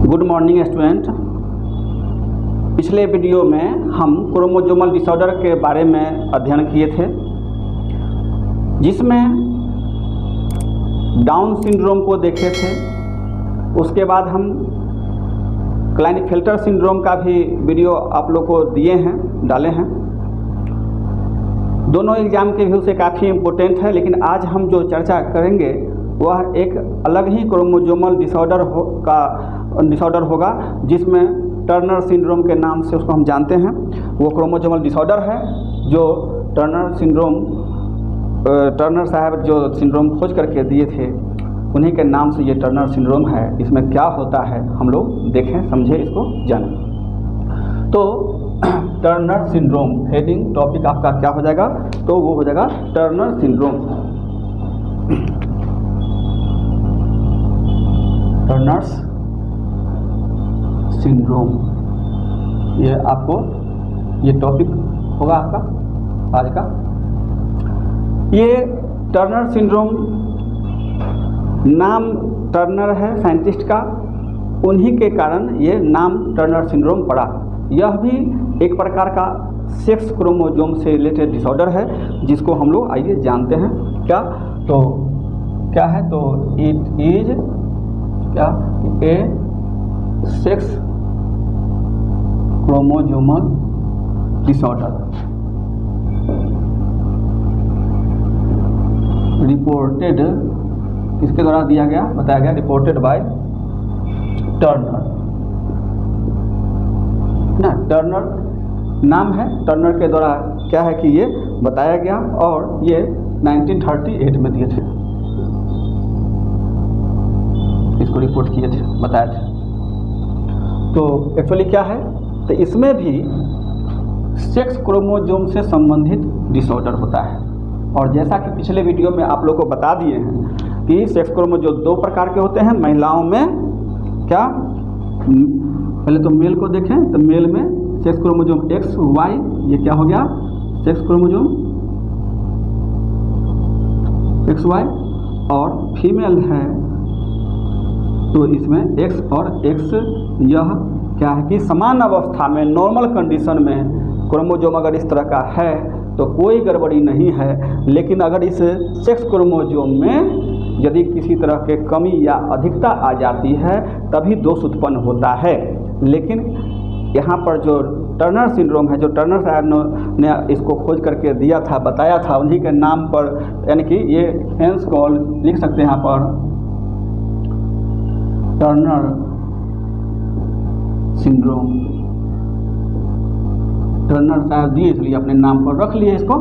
Good morning student. पिछले video में हम क्रोमोसोमल डिसऑर्डर के बारे में अध्ययन किए थे, जिसमें डाउन सिंड्रोम को देखे थे। उसके बाद हम क्लाइनेफेल्टर सिंड्रोम का भी वीडियो आप लोग को दिए हैं, डाले हैं। दोनों एग्जाम के व्यू से काफ़ी इम्पोर्टेंट है, लेकिन आज हम जो चर्चा करेंगे वह एक अलग ही क्रोमोसोमल डिसऑर्डर होगा, जिसमें टर्नर सिंड्रोम के नाम से उसको हम जानते हैं। वो क्रोमोसोमल डिसऑर्डर है जो टर्नर साहब जो सिंड्रोम खोज करके दिए थे, उन्हीं के नाम से ये टर्नर सिंड्रोम है। इसमें क्या होता है हम लोग देखें, समझें, इसको जानें। तो टर्नर सिंड्रोम हेडिंग टॉपिक आपका क्या हो जाएगा, तो वो हो जाएगा टर्नर सिंड्रोम। टर्नर्स सिंड्रोम, ये आपको ये टॉपिक होगा आपका आज का। ये टर्नर सिंड्रोम, नाम टर्नर है साइंटिस्ट का, उन्हीं के कारण ये नाम टर्नर सिंड्रोम पड़ा। यह भी एक प्रकार का सेक्स क्रोमोसोम से रिलेटेड डिसऑर्डर है, जिसको हम लोग आइए जानते हैं। क्या है, तो इट इज क्या ए सेक्स क्रोमोसोमल डिसऑर्डर रिपोर्टेड, किसके द्वारा दिया गया, बताया गया, रिपोर्टेड बाय टर्नर ना। टर्नर नाम है, टर्नर के द्वारा क्या है कि ये बताया गया, और ये 1938 में दिए थे, इसको रिपोर्ट किए थे, बताए थे। तो एक्चुअली क्या है, तो इसमें भी सेक्स क्रोमोसोम से संबंधित डिसऑर्डर होता है। और जैसा कि पिछले वीडियो में आप लोगों को बता दिए हैं कि सेक्स क्रोमोसोम दो प्रकार के होते हैं। महिलाओं में क्या, पहले तो मेल को देखें, तो मेल में सेक्स क्रोमोसोम XY, ये क्या हो गया, सेक्स क्रोमोसोम XY, और फीमेल है तो इसमें X और X। यह क्या है कि समान अवस्था में, नॉर्मल कंडीशन में क्रोमोसोम अगर इस तरह का है तो कोई गड़बड़ी नहीं है। लेकिन अगर इस सेक्स क्रोमोसोम में यदि किसी तरह के कमी या अधिकता आ जाती है तभी दोष उत्पन्न होता है। लेकिन यहाँ पर जो टर्नर सिंड्रोम है, जो टर्नर साहब ने इसको खोज करके दिया था, बताया था, उन्हीं के नाम पर, यानी कि ये हेंस कॉल लिख सकते हैं यहाँ पर, टर्नर सिंड्रोम। टर्नर साहब दिए इसलिए अपने नाम पर रख लिए, इसको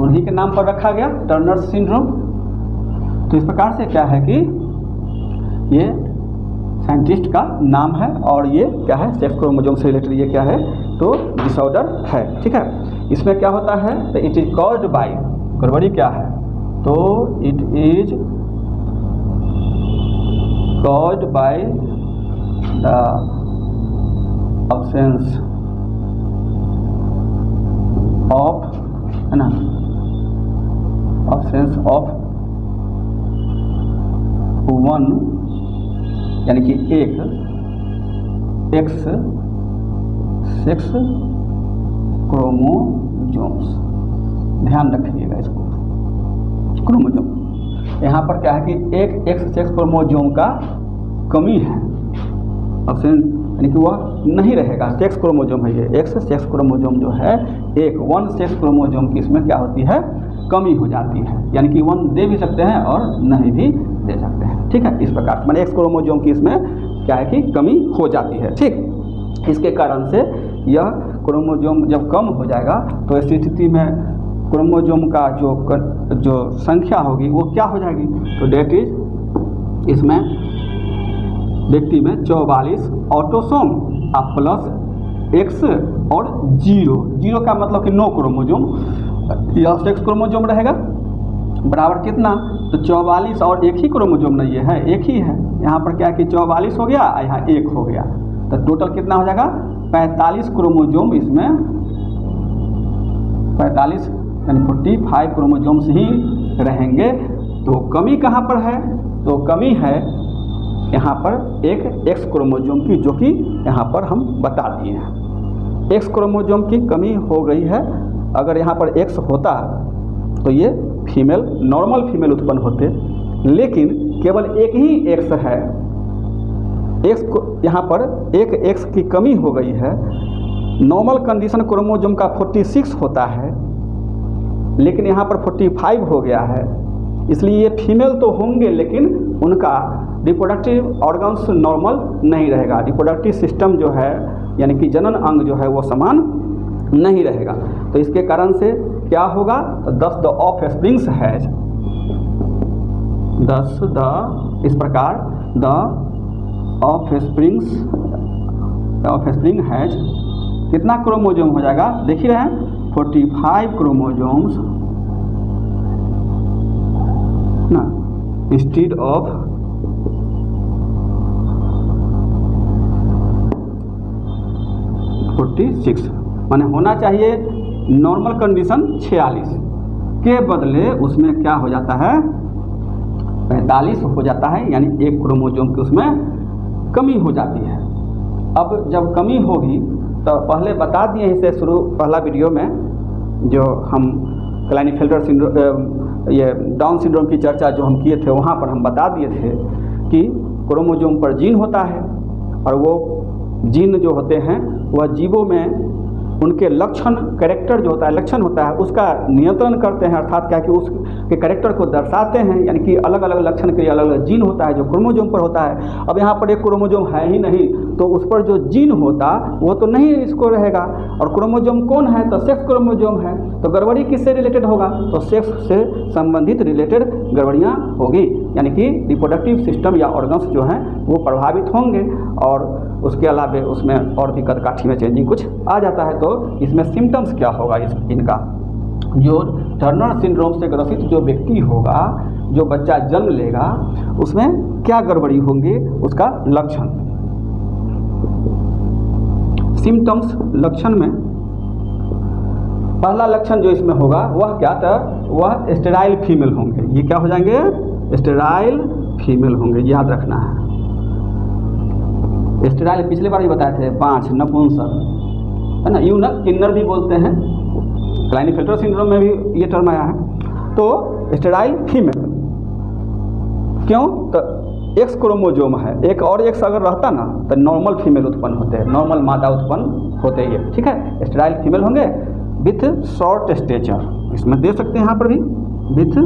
उन्हीं के नाम पर रखा गया, टर्नर सिंड्रोम। तो इस प्रकार से क्या है कि ये साइंटिस्ट का नाम है, और ये क्या है, सेक्स क्रोमोसोम से रिलेटेड ये क्या है, तो डिसऑर्डर है। ठीक है, इसमें क्या होता है, तो इट इज कॉज्ड बाय, गड़बड़ी क्या है, तो it is caused by the absence of, है ना, absence of one, यानी कि एक X सेक्स क्रोमोसोम्स। ध्यान रखिएगा इसको, क्रोमोसोम यहाँ पर क्या है कि एक X सेक्स क्रोमोसोम का कमी है, ऑप्शन, यानी कि वह नहीं रहेगा। सेक्स क्रोमोसोम है ये, X सेक्स क्रोमोसोम जो है, एक वन सेक्स क्रोमोसोम की इसमें क्या होती है, कमी हो जाती है। यानी कि वन दे भी सकते हैं और नहीं भी दे सकते हैं। ठीक है, इस प्रकार से मैंने X क्रोमोसोम की इसमें क्या है कि कमी हो जाती है। ठीक, इसके कारण से यह क्रोमोसोम जब कम हो जाएगा तो इस स्थिति में क्रोमोसोम का जो संख्या होगी वो क्या हो जाएगी, तो डेट इज, इसमें व्यक्ति में 44 ऑटोसोम प्लस X और 0 का मतलब कि 9 क्रोमोसोम, यह सेक्स क्रोमोसोम रहेगा, बराबर कितना, तो 44 और एक ही क्रोमोसोम नहीं है, एक ही है। यहाँ पर क्या है कि 44 हो गया, यहाँ 1 हो गया, तो टोटल कितना हो जाएगा, 45 क्रोमोसोम इसमें, 45 यानी 45 क्रोमोसोम्स ही रहेंगे। तो कमी कहाँ पर है, तो कमी है यहाँ पर एक एक्स क्रोमोसोम की, जो कि यहाँ पर हम बता दिए हैं। एक्स क्रोमोसोम की कमी हो गई है। अगर यहाँ पर एक्स होता तो ये फीमेल, नॉर्मल फीमेल उत्पन्न होते, लेकिन केवल एक ही एक्स है। एक्स को यहाँ पर एक एक्स की कमी हो गई है। नॉर्मल कंडीशन क्रोमोसोम का 46 होता है, लेकिन यहाँ पर 45 हो गया है। इसलिए ये फीमेल तो होंगे, लेकिन उनका रिप्रोडक्टिव ऑर्गन्स नॉर्मल नहीं रहेगा। रिप्रोडक्टिव सिस्टम जो है, यानी कि जनन अंग जो है, वो समान नहीं रहेगा। तो इसके कारण से क्या होगा, तो 10 the of springs has, 10 the, इस प्रकार द ऑफ स्प्रिंग हैज कितना क्रोमोसोम हो जाएगा, देख ही रहे हैं, 45 क्रोमोसोम्स ना, इंस्टीड ऑफ 46, माने होना चाहिए नॉर्मल कंडीशन 46 के बदले उसमें क्या हो जाता है, 45 हो जाता है, यानी एक क्रोमोसोम की उसमें कमी हो जाती है। अब जब कमी होगी तो पहले बता दिए इसे शुरू पहला वीडियो में, जो हम क्लाइनेफेल्टर सिंड्रोम, ये डाउन सिंड्रोम की चर्चा जो हम किए थे, वहाँ पर हम बता दिए थे कि क्रोमोसोम पर जीन होता है, और वो जीन जो होते हैं वह जीवों में उनके लक्षण, कैरेक्टर जो होता है, लक्षण होता है, उसका नियंत्रण करते हैं। अर्थात क्या कि उसके कैरेक्टर को दर्शाते हैं, यानी कि अलग अलग लक्षण के लिए अलग अलग जीन होता है जो क्रोमोसोम पर होता है। अब यहाँ पर एक क्रोमोसोम है ही नहीं, तो उस पर जो जीन होता वो तो नहीं इसको रहेगा। और क्रोमोसोम कौन है, तो सेक्स क्रोमोसोम है। तो गड़बड़ी किससे रिलेटेड होगा, तो सेक्स से संबंधित रिलेटेड गड़बड़ियाँ होगी, यानी कि रिप्रोडक्टिव सिस्टम या ऑर्गन्स जो हैं वो प्रभावित होंगे। और उसके अलावा उसमें और भी कदकाठी में चेंजिंग कुछ आ जाता है। तो इसमें सिम्टम्स क्या होगा, इनका जो टर्नर सिंड्रोम से ग्रसित जो व्यक्ति होगा, जो बच्चा जन्म लेगा, उसमें क्या गड़बड़ी होंगी, उसका लक्षण, सिम्टम्स। लक्षण में पहला लक्षण जो इसमें होगा वह क्या था, वह स्टेराइल फीमेल होंगे। ये क्या हो जाएंगे, स्टेराइल फीमेल होंगे, याद रखना है। स्टेराइल पिछले बार ही बताए थे, 5 नपुंसक है ना, यूनक, किन्नर भी बोलते हैं। क्लाइनेफेल्टर सिंड्रोम में भी ये टर्म आया है। तो स्टेराइल फीमेल क्यों, तो एक्स क्रोमोसोम है, एक और एक्स अगर रहता ना तो नॉर्मल फीमेल उत्पन्न होते हैं, नॉर्मल मादा उत्पन्न होते हैं, ठीक है। स्टेराइल फीमेल होंगे विथ शॉर्ट स्टेचर, इसमें दे सकते हैं यहाँ पर भी, विथ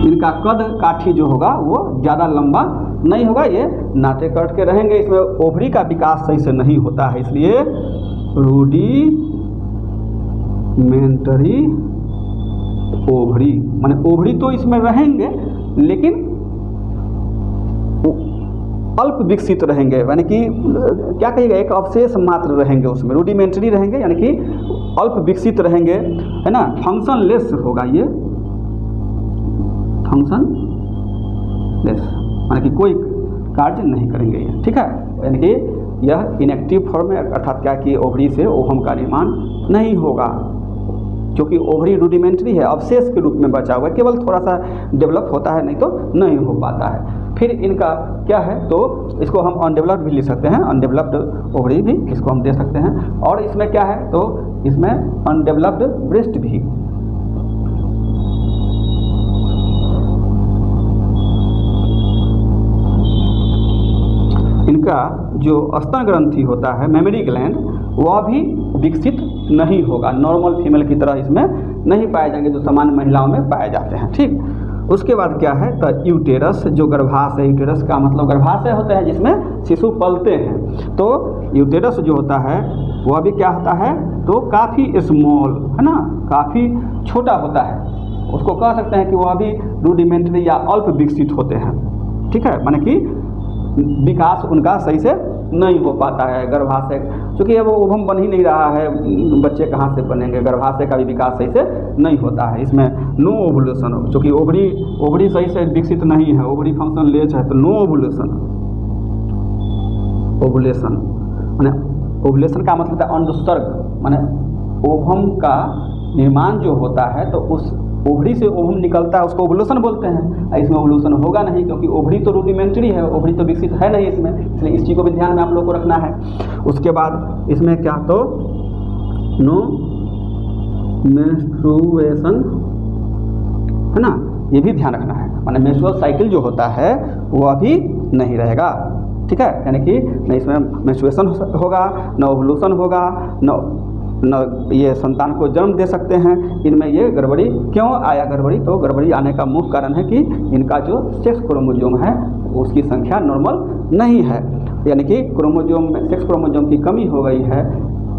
इनका कद काठी जो होगा वो ज़्यादा लंबा नहीं होगा, ये नाटे कट के रहेंगे। इसमें ओवरी का विकास सही से नहीं होता है, इसलिए रूडिमेंटरी ओवरी, माने ओवरी तो इसमें रहेंगे लेकिन अल्प विकसित रहेंगे, यानी कि क्या कहिएगा, एक अवशेष मात्र रहेंगे उसमें, रूडिमेंटरी रहेंगे, यानी कि अल्प विकसित रहेंगे, है ना। फंक्शनलेस होगा ये, फंक्शनलेस यानी कि कोई कार्य नहीं करेंगे ये, ठीक है। यानी कि यह इनएक्टिव फॉर्म में, अर्थात क्या कि ओवरी से ओवम का निर्माण नहीं होगा, क्योंकि ओवरी रूडिमेंटरी है, अवशेष के रूप में बचा हुआ है, केवल थोड़ा सा डेवलप होता है, नहीं तो नहीं हो पाता है। फिर इनका क्या है, तो इसको हम अनडेवलप्ड भी लिख सकते हैं, अनडेवलप्ड ओवरी भी इसको हम दे सकते हैं। और इसमें क्या है, तो इसमें अनडेवलप्ड ब्रेस्ट भी, इनका जो स्तन ग्रंथि होता है, मेमरी ग्लैंड, वह भी विकसित नहीं होगा, नॉर्मल फीमेल की तरह इसमें नहीं पाए जाएंगे जो सामान्य महिलाओं में पाए जाते हैं, ठीक। उसके बाद क्या है, तो यूटेरस, जो गर्भाशय, यूटेरस का मतलब गर्भाशय होता है जिसमें शिशु पलते हैं। तो यूटेरस जो होता है वह भी क्या होता है, तो काफ़ी स्मॉल, है ना, काफ़ी छोटा होता है, उसको कह सकते हैं कि वह भी रूडिमेंटरी या अल्प विकसित होते हैं, ठीक है। माने कि विकास उनका सही से नहीं हो पाता है गर्भाशय, क्योंकि अब ओवम बन ही नहीं रहा है, बच्चे कहाँ से बनेंगे, गर्भाशय का भी विकास सही से नहीं होता है। इसमें नो ओवुलेशन, क्योंकि ओवरी सही से विकसित नहीं है, ओवरी फंक्शन लेस है, तो नो ओवुलेशन। ओवुलेशन माने, ओवुलेशन का मतलब है अंडोत्सर्ग, माने ओवम का निर्माण जो होता है, तो उस ओवरी से ओवम निकलता है उसको ओवुलेशन बोलते हैं। इसमें ओवुलेशन होगा नहीं क्योंकि ओवरी तो रूडिमेंट्री है, ओवरी तो विकसित है नहीं इसमें, इसलिए इस चीज़ को भी ध्यान में आप लोग को रखना है। उसके बाद इसमें क्या, तो नो मेंस्ट्रुएशन है ना, ये भी ध्यान रखना है। माने मेंस्ट्रुअल साइकिल जो होता है वो अभी नहीं रहेगा, ठीक है। यानी कि न इसमें मेंस्ट्रुएशन होगा, न ओवुलेशन होगा, न ये संतान को जन्म दे सकते हैं। इनमें ये गड़बड़ी क्यों आया गड़बड़ी, तो गड़बड़ी आने का मुख्य कारण है कि इनका जो सेक्स क्रोमोसोम है उसकी संख्या नॉर्मल नहीं है, यानी कि क्रोमोसोम में सेक्स क्रोमोसोम की कमी हो गई है।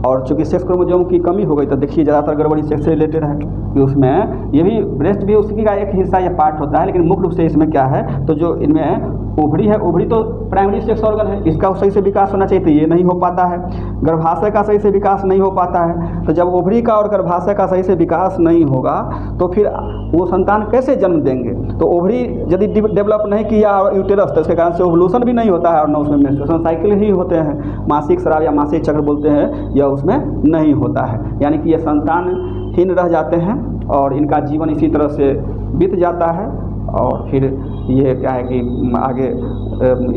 और चूँकि सेक्स क्रोमोसोम की कमी हो गई तो देखिए ज़्यादातर गड़बड़ी सेक्स से रिलेटेड है कि उसमें ये भी ब्रेस्ट भी उसी का एक हिस्सा या पार्ट होता है, लेकिन मुख्य रूप से इसमें क्या है, तो जो इनमें ओवरी है, ओवरी तो प्राइमरी सेक्स ऑर्गन है, इसका सही से विकास होना चाहिए तो ये नहीं हो पाता है। गर्भाशय का सही से विकास नहीं हो पाता है, तो जब ओवरी का और गर्भाशय का सही से विकास नहीं होगा तो फिर वो संतान कैसे जन्म देंगे। तो ओवरी यदि डेवलप नहीं किया और यूटेरस, तो इसके कारण से ओवुलेशन भी नहीं होता है और न उसमें मेंस्ट्रुएशन साइकिल ही होते हैं, मासिक स्राव या मासिक चक्र बोलते हैं, यह उसमें नहीं होता है। यानी कि ये संतानहीन रह जाते हैं और इनका जीवन इसी तरह से बीत जाता है। और फिर ये क्या है कि आगे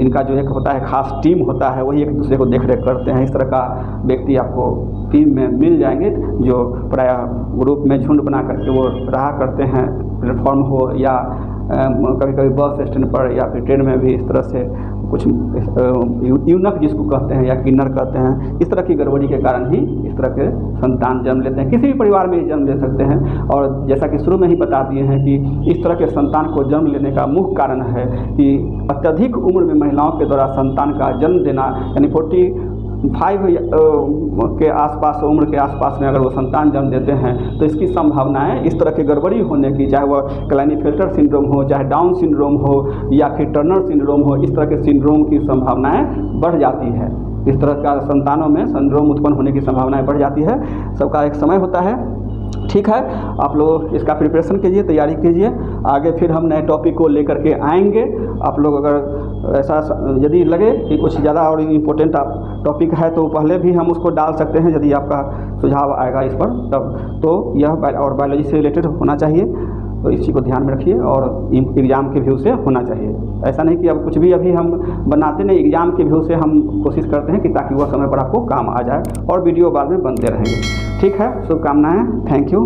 इनका जो एक होता है खास टीम होता है, वही एक दूसरे को देख रेख करते हैं। इस तरह का व्यक्ति आपको टीम में मिल जाएंगे जो प्रायः ग्रुप में झुंड बना करके वो रहा करते हैं, प्लेटफॉर्म हो या कभी कभी बस स्टैंड पर या फिर ट्रेन में भी इस तरह से कुछ यूनक जिसको कहते हैं या किन्नर कहते हैं, इस तरह की गड़बड़ी के कारण ही इस तरह के संतान जन्म लेते हैं। किसी भी परिवार में जन्म ले सकते हैं। और जैसा कि शुरू में ही बता दिए हैं कि इस तरह के संतान को जन्म लेने का मुख्य कारण है कि अत्यधिक उम्र में महिलाओं के द्वारा संतान का जन्म देना, यानी 45 के आसपास उम्र के आसपास में अगर वो संतान जन्म देते हैं तो इसकी संभावनाएं इस तरह की गड़बड़ी होने की, चाहे वह क्लाइनेफेल्टर सिंड्रोम हो, चाहे डाउन सिंड्रोम हो या फिर टर्नर सिंड्रोम हो, इस तरह के सिंड्रोम की संभावनाएं बढ़ जाती है। इस तरह का संतानों में सिंड्रोम उत्पन्न होने की संभावनाएं बढ़ जाती है। सबका एक समय होता है, ठीक है। आप लोग इसका प्रिपरेशन कीजिए, तैयारी कीजिए। आगे फिर हम नए टॉपिक को लेकर के आएंगे। आप लोग अगर ऐसा यदि लगे कि कुछ ज़्यादा और इम्पोर्टेंट टॉपिक है तो पहले भी हम उसको डाल सकते हैं, यदि आपका सुझाव आएगा इस पर तब। तो यह और बायोलॉजी से रिलेटेड होना चाहिए, तो इस चीज़ को ध्यान में रखिए और एग्ज़ाम के व्यू से होना चाहिए। ऐसा नहीं कि अब कुछ भी अभी हम बनाते नहीं, एग्ज़ाम के व्यू से हम कोशिश करते हैं कि ताकि वह समय पर आपको काम आ जाए और वीडियो बाद में बनते रहेंगे। ठीक है, शुभकामनाएँ, थैंक यू।